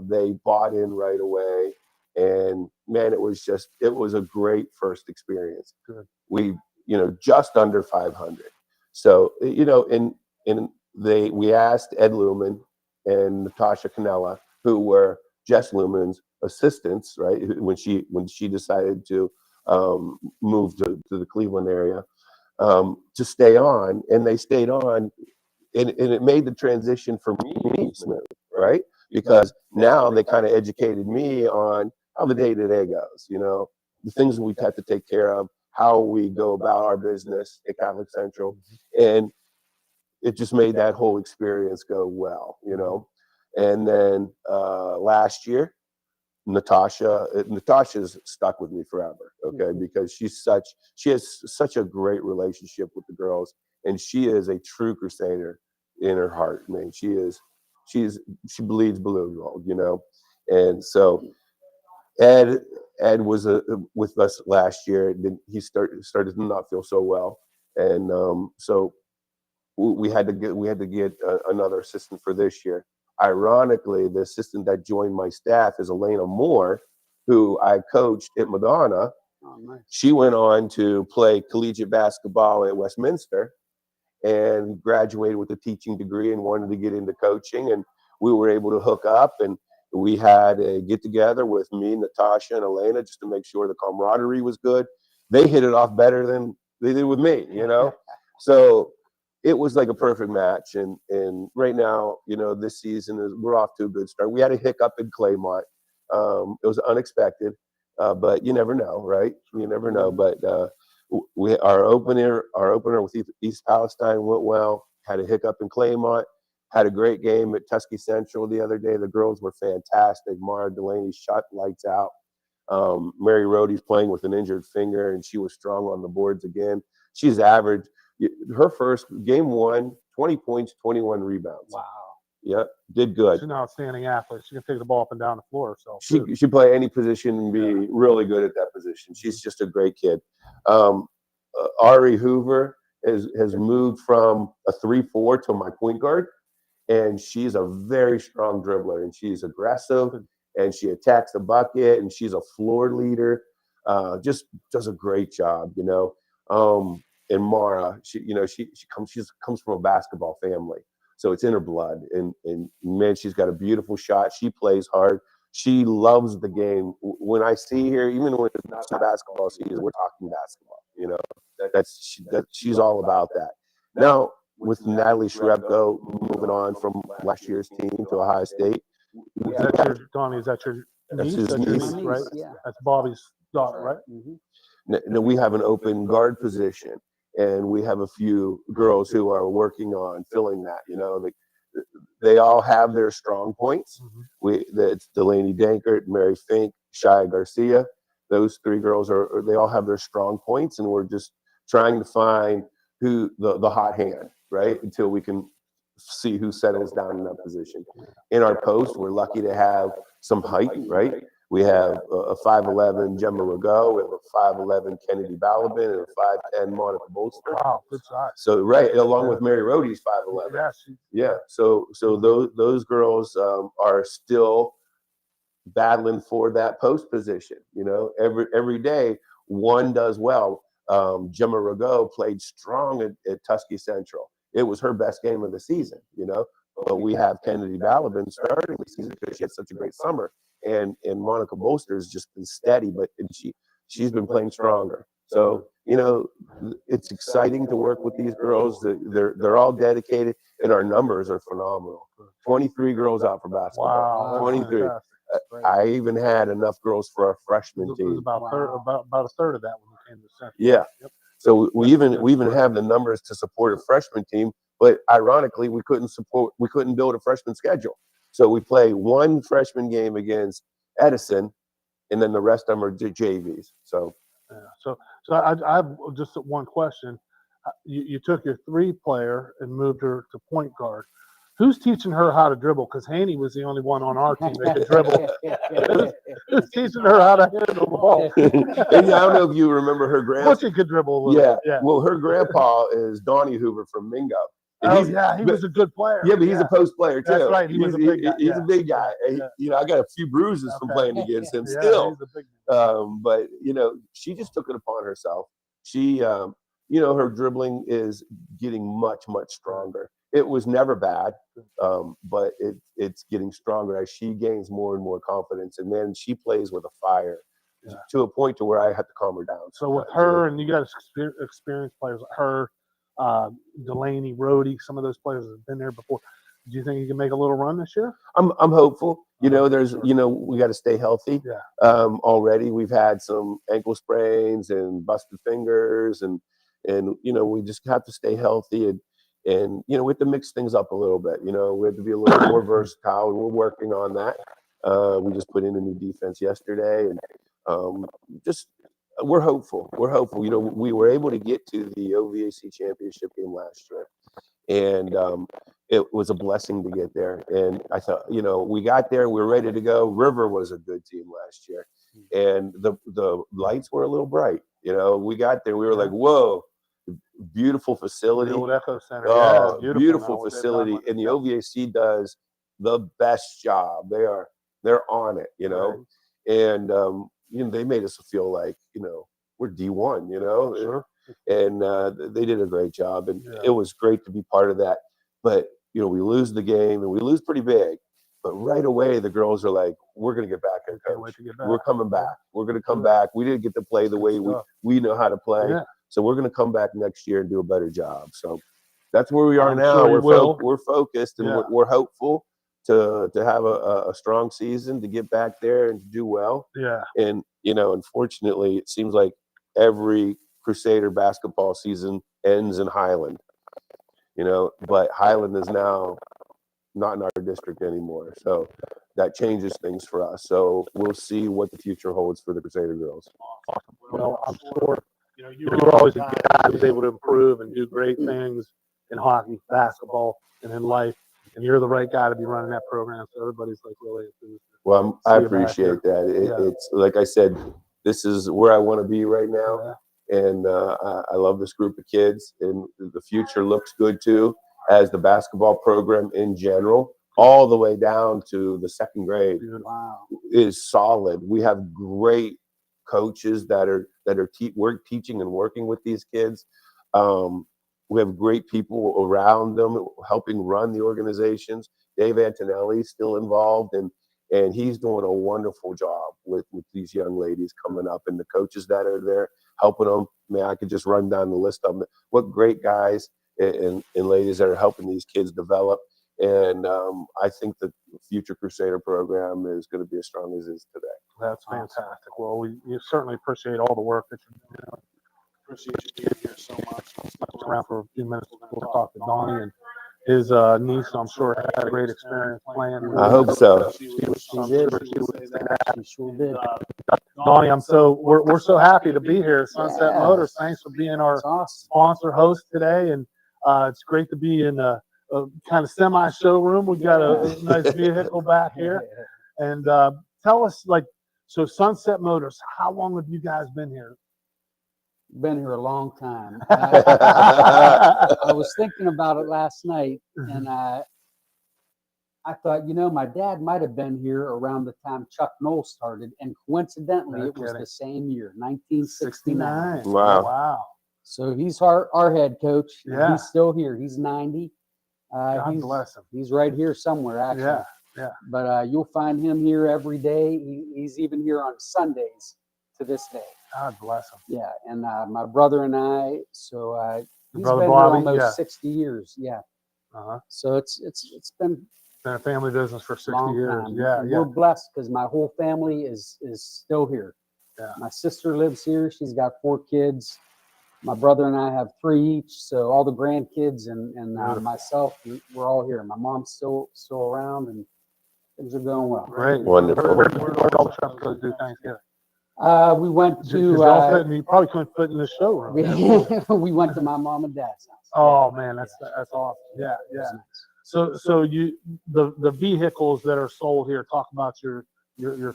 they bought in right away. And man, it was a great first experience. Good. We, just under 500. So, in we asked Ed Lumen and Natasha Canella, who were Jess Lumen's assistants, right? When she decided to move to the Cleveland area, to stay on, and they stayed on, and it made the transition for me smooth, right? Because now they kind of educated me on how the day-to-day goes, the things we have to take care of, how we go about our business at Catholic Central, and it just made that whole experience go well, And then last year, Natasha's stuck with me forever, okay, because she has such a great relationship with the girls, and she is a true Crusader in her heart. I mean, she bleeds blue and gold, and so Ed was with us last year. He started to not feel so well, and so we had to get another assistant for this year. Ironically, the assistant that joined my staff is Elena Moore, who I coached at Madonna. Oh, nice. She went on to play collegiate basketball at Westminster and graduated with a teaching degree and wanted to get into coaching. And we were able to hook up, and we had a get together with me, Natasha, and Elena just to make sure the camaraderie was good. They hit it off better than they did with me, So it was like a perfect match. And right now, this season we're off to a good start. We had a hiccup in Claymont. It was unexpected, but you never know, right? You never know. But our opener with East Palestine went well. Had a hiccup in Claymont. Had a great game at Tusky Central the other day. The girls were fantastic. Mara Delaney shot lights out. Mary Rohde's playing with an injured finger, and she was strong on the boards again. She's average. Her first game 1, 20 points, 21 rebounds. Wow. Yeah, did good. She's an outstanding athlete. She can take the ball up and down the floor. So She play any position and be really good at that position. She's just a great kid. Ari Hoover has moved from a 3-4 to my point guard, and she's a very strong dribbler, and she's aggressive, and she attacks the bucket, and she's a floor leader. Just does a great job, And Mara, she comes from a basketball family, so it's in her blood. And man, she's got a beautiful shot. She plays hard. She loves the game. When I see her, even when it's not basketball season, we're talking basketball. She's all about that. Now with Natalie Cherepko moving on from last year's team to Ohio State. Is that your That's niece? his That's your niece. niece, right? Yeah. That's Bobby's daughter, right? Mm-hmm. Now we have an open guard position, and we have a few girls who are working on filling that. They all have their strong points. That's Delaney Dankert, Mary Fink, Shia Garcia. Those 3 girls they all have their strong points, and we're just trying to find who the hot hand, right? Until we can see who settles down in that position. In our post, we're lucky to have some height, right? We have a 5'11" Gemma Rago, we have a 5'11" Kennedy Balabin, and a 5'10" Monica Bolster. Wow, good size. So right, along with Mary Rohde's 5'11". Yeah. So those girls are still battling for that post position. Every day one does well. Gemma Rago played strong at Tusky Central. It was her best game of the season. But we have Kennedy Balabin starting the season because she had such a great summer, and Monica Bolster has just been steady, but she's been playing stronger. So it's exciting to work with these girls. They're all dedicated, and our numbers are phenomenal. 23 girls out for basketball. Wow, 23. I even had enough girls for our freshman It was team. about a third of that when we came to Central. Yeah. Yep. So we even have the numbers to support a freshman team, but ironically we couldn't build a freshman schedule. So we play one freshman game against Edison, and then the rest of them are JVs. So So I have just one question. You took your 3-player and moved her to point guard. Who's teaching her how to dribble? Because Haney was the only one on our team that could dribble. Who's teaching her how to handle the ball? And I don't know if you remember her grandpa. Butchie could dribble a little bit. Yeah. Well, her grandpa is Donnie Hoover from Mingo. And he was a good player. Yeah, but he's a post player too. That's right. He was a big guy. He's a big guy. I got a few bruises from playing against him still. He's a big guy. But she just took it upon herself. She, her dribbling is getting much, much stronger. it was never bad, but it's getting stronger as she gains more and more confidence, and then she plays with a fire to a point to where I had to calm her down. So with her, and you got experienced players like her, Delaney, Rhodey, some of those players that have been there before. Do you think you can make a little run this year? I'm hopeful. There's we got to stay healthy. Yeah. Already we've had some ankle sprains and busted fingers, and we just have to stay healthy, and we have to mix things up a little bit. We have to be a little more versatile, and we're working on that. We just put in a new defense yesterday, and we're hopeful. We're hopeful. We were able to get to the OVAC championship game last year, and it was a blessing to get there. And I thought, we got there, we were ready to go. River was a good team last year, and the lights were a little bright. We got there, we were like, whoa, beautiful facility. The old Echo Center. Oh, Yeah, beautiful facility. And the OVAC does the best job. They're on it, Right. And they made us feel like, we're D1, Sure. and they did a great job, and it was great to be part of that. But we lose the game, and we lose pretty big, but right away the girls are like, we're going to get back in, coach. We're coming back. We're going to come back. We didn't get to play the way we know how to play, so we're going to come back next year and do a better job. So that's where we are now. We're focused, and we're hopeful to have a strong season, to get back there and to do well. Yeah. And unfortunately, it seems like every Crusader basketball season ends in Highland. But Highland is now not in our district anymore, so that changes things for us. So we'll see what the future holds for the Crusader girls. Well, I'm sure you were always a guy who was able to improve and do great things in hockey, basketball, and in life. And you're the right guy to be running that program. So everybody's like really enthused. Well, I appreciate that. It's like I said, this is where I want to be right now. Yeah. And I love this group of kids, and the future looks good too, as the basketball program in general, all the way down to the second grade, is solid. We have great coaches that are teaching and working with these kids. We have great people around them helping run the organizations. Dave Antonelli's still involved, and he's doing a wonderful job with these young ladies coming up, and the coaches that are there helping them. Man, I could just run down the list of them. What great guys and ladies that are helping these kids develop. And I think the future Crusader program is going to be as strong as it is today. That's fantastic. Well, we certainly appreciate all the work that you're doing. Appreciate you being here so much. Stuck around for a few minutes. We'll talk to Donnie and his niece. I'm sure had a great experience playing. I hope so. She sure did. Donnie, we're so happy to be here at Sunset Motors. Thanks for being our sponsor host today, and it's great to be in a kind of semi showroom. We got a nice vehicle back here, and tell us, so Sunset Motors, how long have you guys been here? Been here a long time. I was thinking about it last night, and I thought, my dad might have been here around the time Chuck Knoll started, and coincidentally, it was the same year, 1969. Wow. So he's our head coach. Yeah. He's still here. He's 90. God bless him. He's right here somewhere, actually. Yeah. But you'll find him here every day. He's even here on Sundays to this day. God bless him. Yeah, and my brother and I, so he's brother been Bobby, here almost 60 years. Yeah. So it's been a family business for 60 years. Time. Yeah. We're blessed because my whole family is still here. Yeah. My sister lives here. She's got 4 kids. My brother and I have 3 each. So all the grandkids and myself, we're all here. My mom's still around, and things are going well. Great. Wonderful. Where did all the Cherepkos do Thanksgiving? We went to. You probably couldn't fit in the showroom. We went to my mom and dad's house. Oh man, that's awesome. Yeah. So you the vehicles that are sold here. Talk about your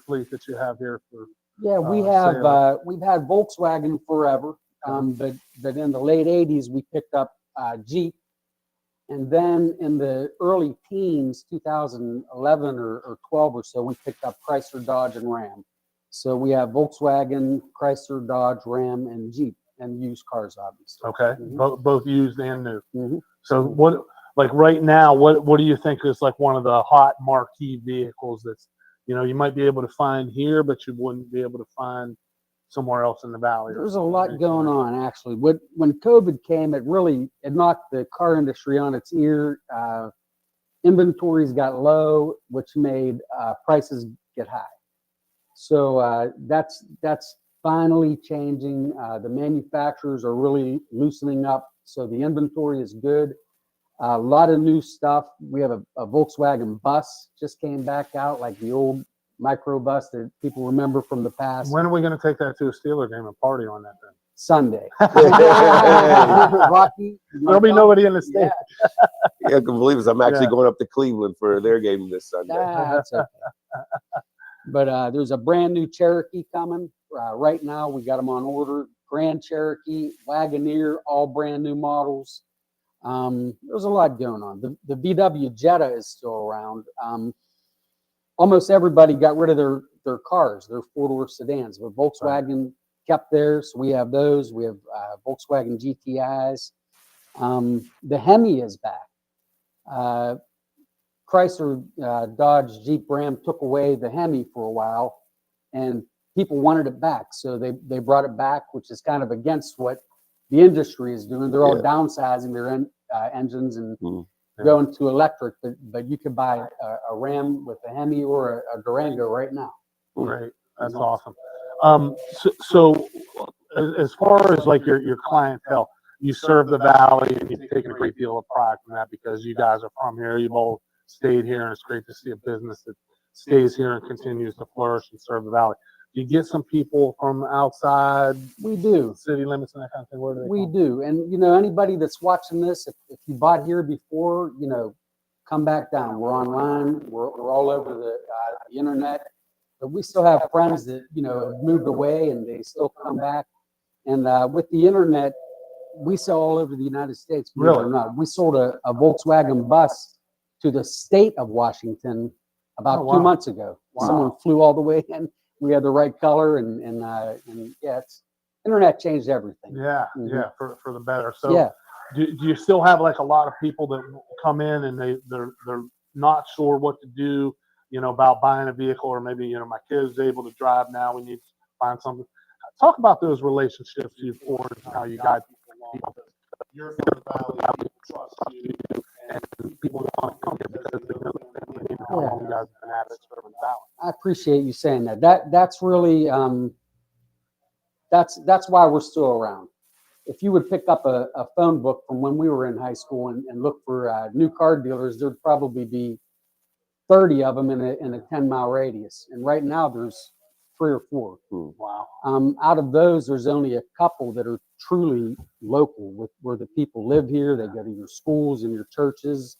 fleet that you have here for. Yeah, we have we've had Volkswagen forever, but in the late '80s we picked up Jeep, and then in the early teens, 2011 or 12 or so, we picked up Chrysler, Dodge, and Ram. So we have Volkswagen, Chrysler, Dodge, Ram, and Jeep, and used cars, obviously. Okay, both used and new. Mm-hmm. So like right now, what do you think is like one of the hot marquee vehicles that's, you might be able to find here, but you wouldn't be able to find somewhere else in the valley? There's a lot going on, actually. When COVID came, it knocked the car industry on its ear. Inventories got low, which made prices get high. So that's finally changing. The manufacturers are really loosening up, so the inventory is good. A lot of new stuff. We have a Volkswagen bus just came back out, like the old microbus that people remember from the past. When are we going to take that to a Steeler game and party on that thing? Sunday. Yeah. Rocky, There'll be nobody in the state. Yeah, I can believe it. I'm actually Yeah. going up to Cleveland for their game this Sunday. That's okay. But there's a brand new Cherokee coming. Right now, we got them on order. Grand Cherokee, Wagoneer, all brand new models. There's a lot going on. The VW Jetta is still around. Almost everybody got rid of their cars, their four-door sedans, but Volkswagen kept theirs. So we have those. We have Volkswagen GTIs. The Hemi is back. Chrysler, Dodge, Jeep, Ram took away the Hemi for a while, and people wanted it back. So they brought it back, which is kind of against what the industry is doing. They're all downsizing their engines and going to electric, but you could buy a Ram with a Hemi or a Durango right now. Great. That's awesome. So as far as like your clientele, you serve the valley and you've taken a great deal of pride from that because you guys are from here. You've all stayed here, and it's great to see a business that stays here and continues to flourish and serve the valley. Do you get some people from outside? We do. City limits and that kind of thing? Where do they We come? do. And, anybody that's watching this, if you bought here before, come back down. We're online. We're all over the internet. But we still have friends that, have moved away and they still come back. And with the internet, we sell all over the United States. Believe it or not. We sold a Volkswagen bus to the state of Washington about 2 months ago. Wow. Someone flew all the way in. We had the right color, and internet changed everything. Yeah, Mhm. yeah, for the better. So Yeah. do you still have like a lot of people that come in and they're not sure what to do, about buying a vehicle, or maybe, my kid's able to drive now, we need to find something. Talk about those relationships you've forged, how you guide people. You're from the valley, people trust you, and people want to come here because they know how long you guys have been at it serving the valley. I appreciate you saying that. That's really that's why we're still around. If you would pick up a phone book from when we were in high school and look for new car dealers, there'd probably be 30 of them in a 10-mile radius. And right now there's 3 or 4. Wow. Out of those, there's only a couple that are truly local, where the people live here. They go to your schools and your churches.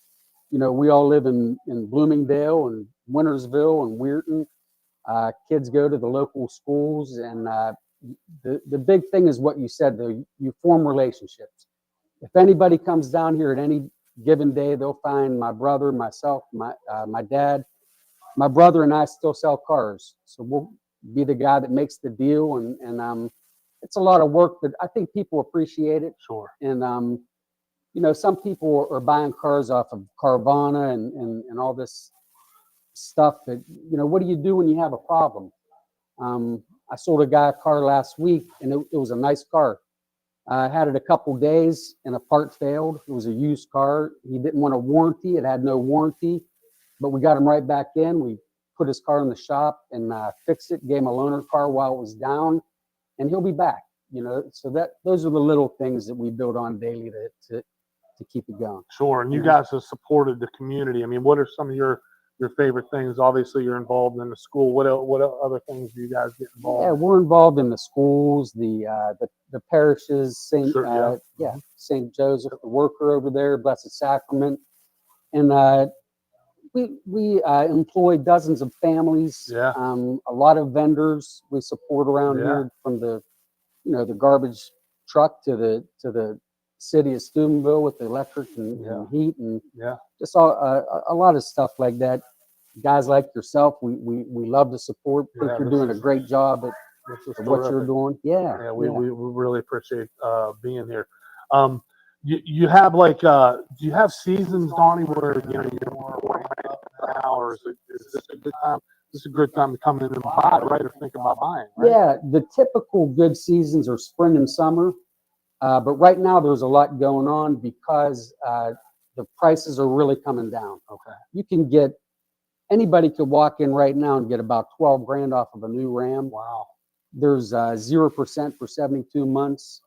We all live in Bloomingdale and Wintersville and Weirton. Kids go to the local schools, and the big thing is what you said, though. You form relationships. If anybody comes down here at any given day, they'll find my brother, myself, my dad. My brother and I still sell cars, so we'll be the guy that makes the deal, and it's a lot of work, but I think people appreciate it. Sure. And some people are buying cars off of Carvana and all this stuff that, what do you do when you have a problem? I sold a guy a car last week, and it was a nice car. I had it a couple days and a part failed. It was a used car. He didn't want a warranty. It had no warranty, but we got him right back in. We put his car in the shop and fixed it, gave him a loaner car while it was down, and he'll be back. So those are the little things that we build on daily to keep it going. Sure. And you guys have supported the community. I mean, what are some of your favorite things? Obviously, you're involved in the school. What other things do you guys get involved in? Yeah, we're involved in the schools, the parishes, St. Joseph, the Worker over there, Blessed Sacrament, and we employ dozens of families. Yeah. A lot of vendors we support around here, from the garbage truck to the city of Steubenville with the electric and heat and just a lot of stuff like that. Guys like yourself, we love to support. I think you're doing a great job at what you're doing. We really appreciate being here. you have like do you have seasons, Donnie, where you're more ramped up now, or is this a good time? This is a good time to come in and buy, right, or think about buying, right? Yeah, the typical good seasons are spring and summer, but right now there's a lot going on because the prices are really coming down. Okay. You can get anybody could walk in right now and get about 12 grand off of a new Ram. Wow. There's 0% for 72 months.